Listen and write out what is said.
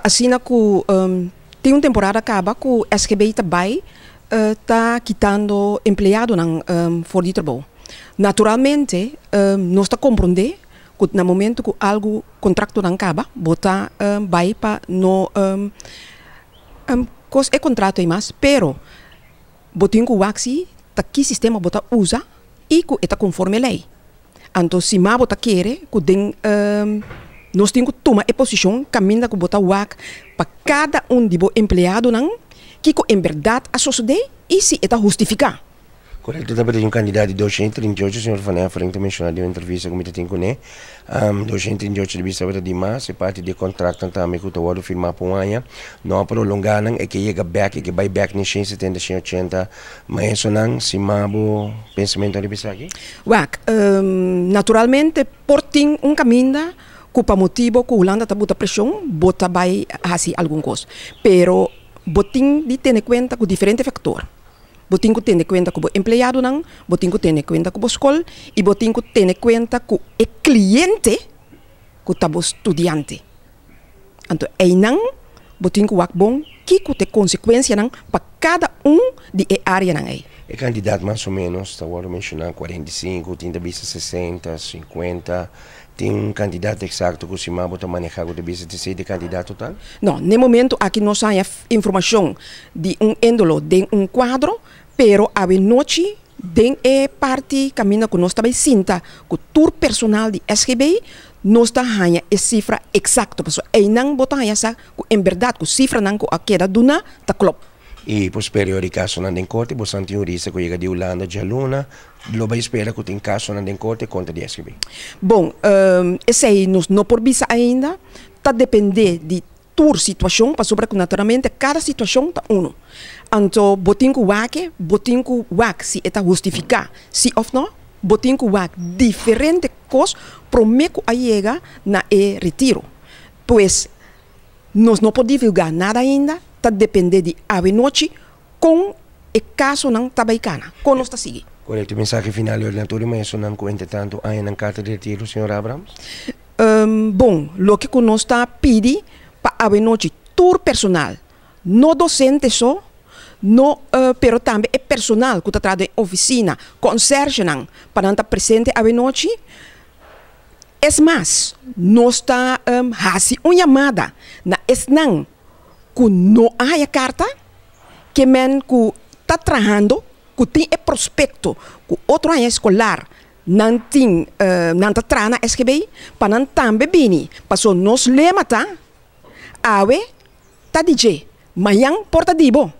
assim na que tem uma temporada acaba que o SGB também está quitando empregado for de trabalho. Naturalmente, nós está compreender que no momento que algo contrato não acaba, bota vai para no cos é contrato mas pero botin que o axi tá que sistema bota usa e que está conforme a lei. Então se ma bota querer que den nós temos que tomar a posição caminho que bota WAC para cada de bo empregado que em verdade a sociedade e se está justificar. Correto, também um candidato de 238, o senhor Vanessa Franco mencionou em entrevista com o tem com ele. 238 de vista de mais, é parte do contrato também que o firmar por um ano. Não prolongar, é que chega back, é que vai back em 170, 180, mas isso não, se mabo pensamento de vista aqui? WAC, naturalmente, por ter caminho que para motivo que a Holanda está botando pressão, bota vai fazer alguma coisa. Pero, botin de ter em conta com diferentes fatores. Botin que ter em conta com o empregado, botin que ter em conta com a escola e botin que ter em conta com o cliente que está o estudante. Então, aí não, botin que o bom que tem consequência para cada de área aí. É candidato mais ou menos, está agora mencionando 45, tem da vista 60, 50. Tem um candidato exato que o Simabo está manejando de vista de candidato total? Não, no momento aqui nós temos informação de índolo de quadro, pero a noite de parte caminho que nós também sinta que o tour personal de SGB nós está ganhando a cifra exata, porque aí não bota essa em verdade que a cifra não que a queda duna tá klop. E por superior caso na corte, você tem jurista que chega de Holanda, de Luna, logo espera que tem caso na corte contra a SGB. Bom, esse aí nós não por vista ainda, está depender de toda situação, para sobre que naturalmente cada situação está uno. Então, botin que o WAC se está justificar, se ou não, botin que o WAC diferente coisas, prometo a chega na retiro. Pois, nós não podemos divulgar nada ainda, está depender de a noite com o caso não está baicana, com nós está seguindo. Correto, mensagem final ordenador, mas isso não conta tanto aí na carta de retiro, senhor Abrams? Bom, o que nós está pedindo para a noite, tour personal, não docente só, no, pero também é personal que está trabalhando em oficina, conserje, para estar presente a noite. É mais, nós está fazendo uma chamada na esnan que não há carta, que men que está trabalhando, que tem prospecto, que outro ano escolar não tem, não está trabalhando na SGB, para não também vir, para nós lema tá, awe, tá DJ, mayang porta dibo.